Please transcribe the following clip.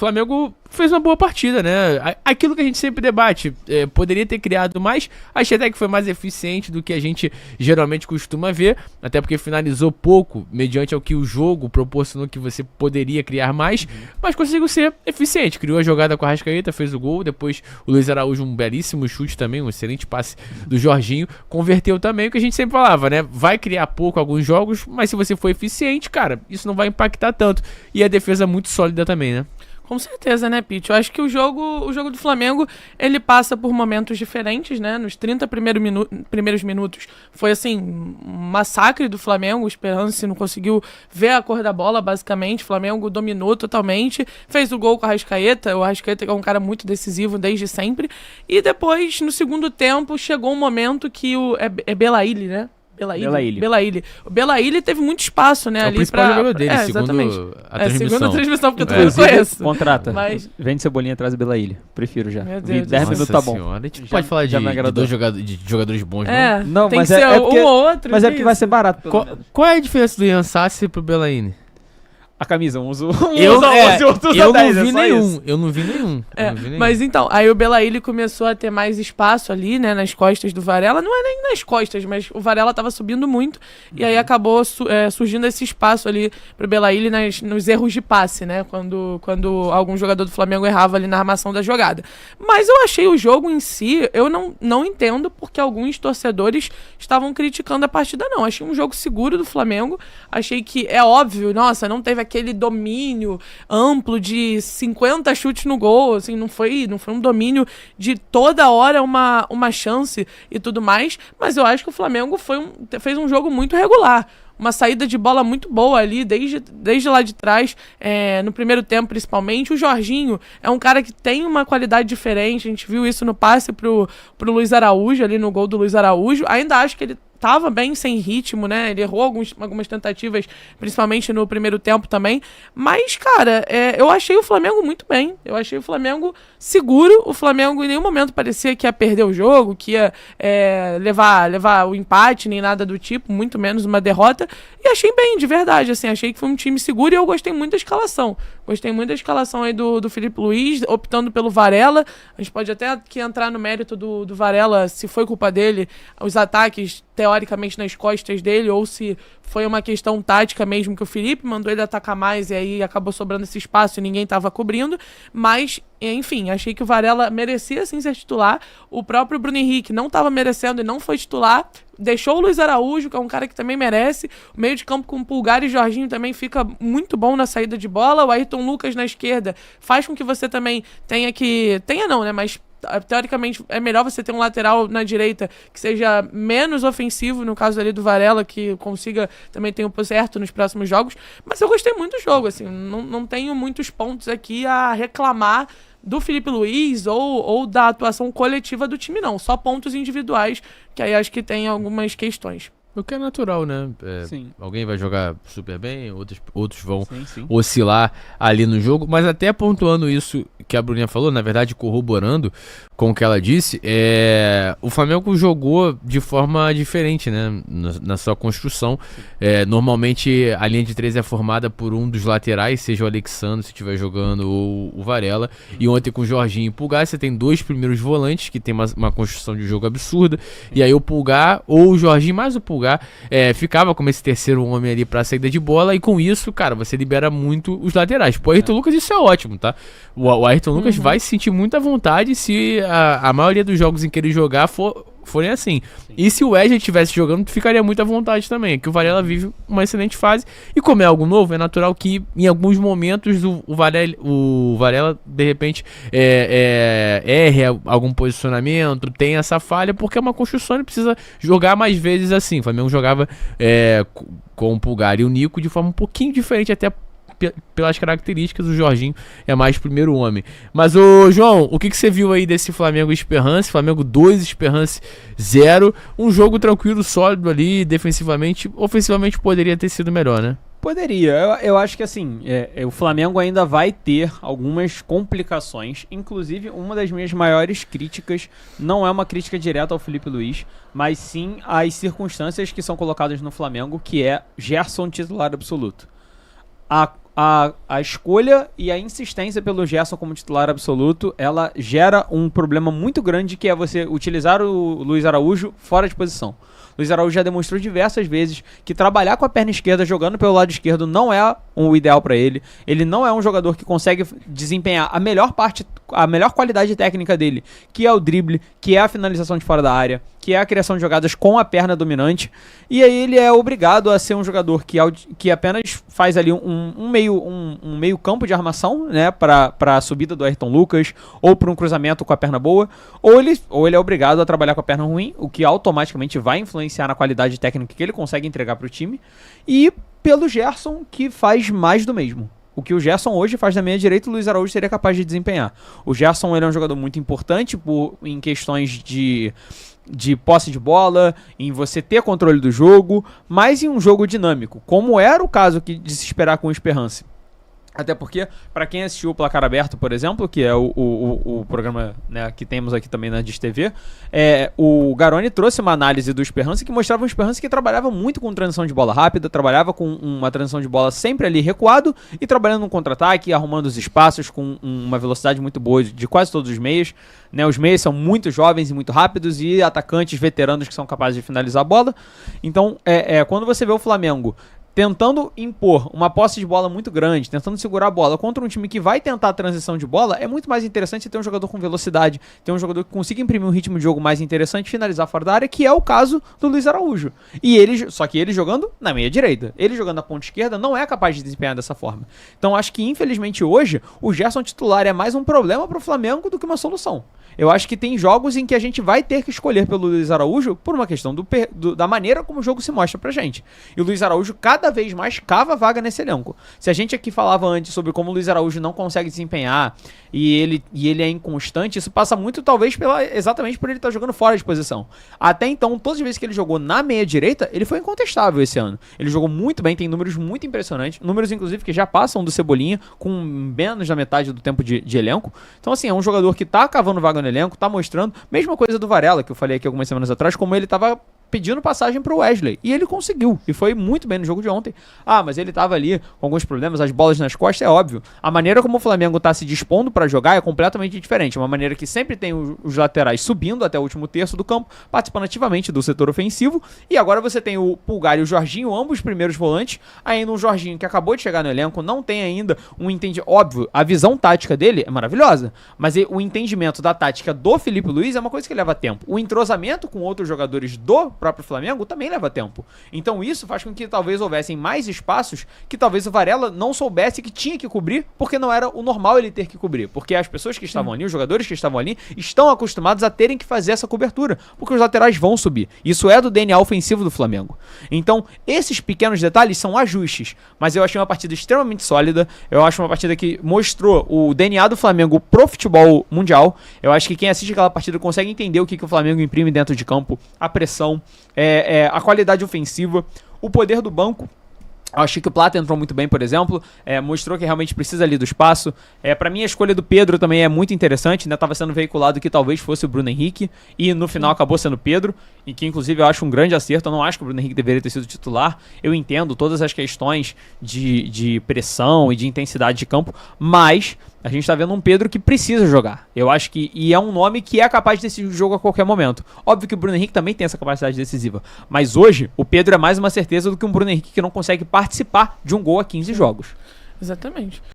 Flamengo fez uma boa partida, né? Aquilo que a gente sempre debate, poderia ter criado mais, achei até que foi mais eficiente do que a gente geralmente costuma ver, até porque finalizou pouco, mediante ao que o jogo proporcionou que você poderia criar mais, mas conseguiu ser eficiente, criou a jogada com a Arrascaeta, fez o gol, depois o Luiz Araújo, um belíssimo chute também, um excelente passe do Jorginho, converteu também, o que a gente sempre falava, né? Vai criar pouco alguns jogos, mas se você for eficiente, cara, isso não vai impactar tanto, e a defesa muito sólida também, né? Com certeza, né, Pete? Eu acho que o jogo do Flamengo, ele passa por momentos diferentes, né? Nos 30 primeiros minutos foi, assim, um massacre do Flamengo. O Esperance não conseguiu ver a cor da bola, basicamente. O Flamengo dominou totalmente. Fez o gol com o Arrascaeta. O Arrascaeta é um cara muito decisivo desde sempre. E depois, no segundo tempo, chegou um momento que é Belaíli, né? Belaíli. O Belaíli teve muito espaço, né? É ali o principal jogador dele, exatamente. segundo a transmissão. Segundo a transmissão, porque eu não conheço. Contrata. Mas... Vende Cebolinha atrás do Belaíli. Prefiro já. Meu Deus. 10 minutos tá bom. A gente pode falar de jogadores bons, não? Não, tem mas que ser porque, um ou outro. mas é porque vai ser barato. Qual é a diferença do Ian Sassi pro Belaíli? A camisa, outros Eu não vi isso. nenhum. Eu não vi nenhum. Mas então, aí o Belaíli começou a ter mais espaço ali, né, nas costas do Varela. Não é nem nas costas, mas o Varela tava subindo muito. E aí acabou surgindo esse espaço ali pro Belaíli nos erros de passe, né, quando algum jogador do Flamengo errava ali na armação da jogada. Mas eu achei o jogo em si, eu não entendo porque alguns torcedores estavam criticando a partida, não. Achei um jogo seguro do Flamengo. Achei que, é óbvio, nossa, não teve aquele domínio amplo de 50 chutes no gol, assim, não foi um domínio de toda hora uma chance e tudo mais, mas eu acho que o Flamengo fez um jogo muito regular. Uma saída de bola muito boa ali, desde lá de trás, no primeiro tempo principalmente. O Jorginho é um cara que tem uma qualidade diferente, a gente viu isso no passe pro Luiz Araújo, ali no gol do Luiz Araújo. Ainda acho que ele tava bem sem ritmo, né? Ele errou algumas tentativas, principalmente no primeiro tempo também. Mas, cara, eu achei o Flamengo muito bem. Eu achei o Flamengo seguro. O Flamengo em nenhum momento parecia que ia perder o jogo, que ia levar o empate, nem nada do tipo, muito menos uma derrota. E achei bem, de verdade, assim. Achei que foi um time seguro e eu gostei muito da escalação. Gostei muito da escalação aí do Filipe Luiz, optando pelo Varela. A gente pode até aqui entrar no mérito do Varela, se foi culpa dele, os ataques teoricamente nas costas dele, ou se foi uma questão tática mesmo, que o Felipe mandou ele atacar mais e aí acabou sobrando esse espaço e ninguém estava cobrindo, mas, enfim, achei que o Varela merecia sim ser titular. O próprio Bruno Henrique não estava merecendo e não foi titular, deixou o Luiz Araújo, que é um cara que também merece. O meio de campo com Pulgar e Jorginho também fica muito bom na saída de bola. O Ayrton Lucas na esquerda faz com que você também tenha não, né, mas teoricamente é melhor você ter um lateral na direita que seja menos ofensivo, no caso ali do Varela, que consiga também ter um pouco certo nos próximos jogos. Mas eu gostei muito do jogo, assim, não tenho muitos pontos aqui a reclamar do Filipe Luiz ou da atuação coletiva do time, não. Só pontos individuais, que aí acho que tem algumas questões. O que é natural, né? Sim. Alguém vai jogar super bem, outros vão Sim. oscilar ali no jogo, mas até pontuando isso que a Bruninha falou, na verdade corroborando com o que ela disse, o Flamengo jogou de forma diferente, né? Na sua construção. Normalmente a linha de 3 é formada por um dos laterais, seja o Alexandre, se estiver jogando, ou o Varela. E ontem com o Jorginho e Pulgar, você tem dois primeiros volantes, que tem uma construção de jogo absurda. E aí o Pulgar, ou o Jorginho, mais o Pulgar, ficava como esse terceiro homem ali pra saída de bola. E com isso, cara, você libera muito os laterais. Pro Ayrton Lucas isso é ótimo, tá? O Ayrton Lucas vai se sentir muito à vontade se a maioria dos jogos em que ele jogar forem assim. E se o Wesley estivesse jogando, ficaria muito à vontade também. Que o Varela vive uma excelente fase. E como é algo novo, é natural que em alguns momentos o Varela de repente erre algum posicionamento, tem essa falha, porque é uma construção e precisa jogar mais vezes assim. O Flamengo jogava com o Pulgar e o Nico de forma um pouquinho diferente, até pelas características. O Jorginho é mais primeiro homem. Mas, João, o que você viu aí desse Flamengo Esperance? Flamengo 2, Esperance 0. Um jogo tranquilo, sólido ali, defensivamente. Ofensivamente poderia ter sido melhor, né? Poderia. Eu acho que assim, o Flamengo ainda vai ter algumas complicações. Inclusive, uma das minhas maiores críticas não é uma crítica direta ao Filipe Luiz, mas sim às circunstâncias que são colocadas no Flamengo, que é Gerson titular absoluto. a escolha e a insistência pelo Gerson como titular absoluto, ela gera um problema muito grande, que é você utilizar o Luiz Araújo fora de posição. Luiz Araújo já demonstrou diversas vezes que trabalhar com a perna esquerda, jogando pelo lado esquerdo, não é o ideal para ele. Ele não é um jogador que consegue desempenhar a melhor qualidade técnica dele, que é o drible, que é a finalização de fora da área, que é a criação de jogadas com a perna dominante. E aí ele é obrigado a ser um jogador que apenas faz ali um meio campo de armação, né, para a subida do Ayrton Lucas, ou para um cruzamento com a perna boa, ou ele é obrigado a trabalhar com a perna ruim, o que automaticamente vai influenciar na qualidade técnica que ele consegue entregar para o time, e pelo Gerson, que faz mais do mesmo. O que o Gerson hoje faz da meia direita, o Luiz Araújo seria capaz de desempenhar. O Gerson, ele é um jogador muito importante em questões de posse de bola, em você ter controle do jogo, mas em um jogo dinâmico, como era o caso de se esperar com o Esperance. Até porque, para quem assistiu o Placar Aberto, por exemplo, que é o programa, né, que temos aqui também na Diz TV, o Garoni trouxe uma análise do Esperance que mostrava um Esperance que trabalhava muito com transição de bola rápida, trabalhava com uma transição de bola sempre ali recuado e trabalhando no contra-ataque, arrumando os espaços com uma velocidade muito boa de quase todos os meias. Né, os meias são muito jovens e muito rápidos, e atacantes veteranos que são capazes de finalizar a bola. Então, quando você vê o Flamengo tentando impor uma posse de bola muito grande, tentando segurar a bola contra um time que vai tentar a transição de bola, é muito mais interessante ter um jogador com velocidade, ter um jogador que consiga imprimir um ritmo de jogo mais interessante, finalizar fora da área, que é o caso do Luiz Araújo. Só que ele jogando na meia direita, ele jogando na ponta esquerda não é capaz de desempenhar dessa forma. Então acho que infelizmente hoje o Gerson titular é mais um problema para o Flamengo do que uma solução. Eu acho que tem jogos em que a gente vai ter que escolher pelo Luiz Araújo por uma questão da maneira como o jogo se mostra pra gente. E o Luiz Araújo cada vez mais cava vaga nesse elenco. Se a gente aqui falava antes sobre como o Luiz Araújo não consegue desempenhar e ele é inconstante, isso passa muito talvez exatamente por ele estar jogando fora de posição. Até então, todas as vezes que ele jogou na meia direita, ele foi incontestável esse ano. Ele jogou muito bem, tem números muito impressionantes, números inclusive que já passam do Cebolinha com menos da metade do tempo de elenco. Então assim, é um jogador que tá cavando vaga no elenco, tá mostrando, mesma coisa do Varela, que eu falei aqui algumas semanas atrás, como ele tava pedindo passagem pro Wesley, e ele conseguiu, e foi muito bem no jogo de ontem. Mas ele tava ali com alguns problemas, as bolas nas costas, é óbvio. A maneira como o Flamengo tá se dispondo pra jogar é completamente diferente, uma maneira que sempre tem os laterais subindo até o último terço do campo, participando ativamente do setor ofensivo, e agora você tem o Pulgar e o Jorginho, ambos primeiros volantes, ainda um Jorginho que acabou de chegar no elenco, não tem ainda um entendimento, óbvio, a visão tática dele é maravilhosa, mas o entendimento da tática do Felipe Luiz é uma coisa que leva tempo. O entrosamento com outros jogadores do próprio Flamengo também leva tempo. Então isso faz com que talvez houvessem mais espaços que talvez o Varela não soubesse que tinha que cobrir, porque não era o normal ele ter que cobrir, porque as pessoas que estavam ali, os jogadores que estavam ali, estão acostumados a terem que fazer essa cobertura, porque os laterais vão subir. Isso é do DNA ofensivo do Flamengo. Então esses pequenos detalhes são ajustes, mas eu achei uma partida extremamente sólida, eu acho uma partida que mostrou o DNA do Flamengo pro futebol mundial. Eu acho que quem assiste aquela partida consegue entender o que o Flamengo imprime dentro de campo, a pressão, a qualidade ofensiva, o poder do banco. Eu achei que o Plata entrou muito bem, por exemplo, mostrou que realmente precisa ali do espaço. Pra mim a escolha do Pedro também é muito interessante, né? Tava sendo veiculado que talvez fosse o Bruno Henrique, e no final acabou sendo o Pedro, e que inclusive eu acho um grande acerto. Eu não acho que o Bruno Henrique deveria ter sido titular, eu entendo todas as questões de pressão e de intensidade de campo, mas a gente tá vendo um Pedro que precisa jogar. Eu acho que, e é um nome que é capaz de decidir o jogo a qualquer momento. Óbvio que o Bruno Henrique também tem essa capacidade decisiva, mas hoje o Pedro é mais uma certeza do que um Bruno Henrique que não consegue participar de um gol a 15 jogos. Exatamente.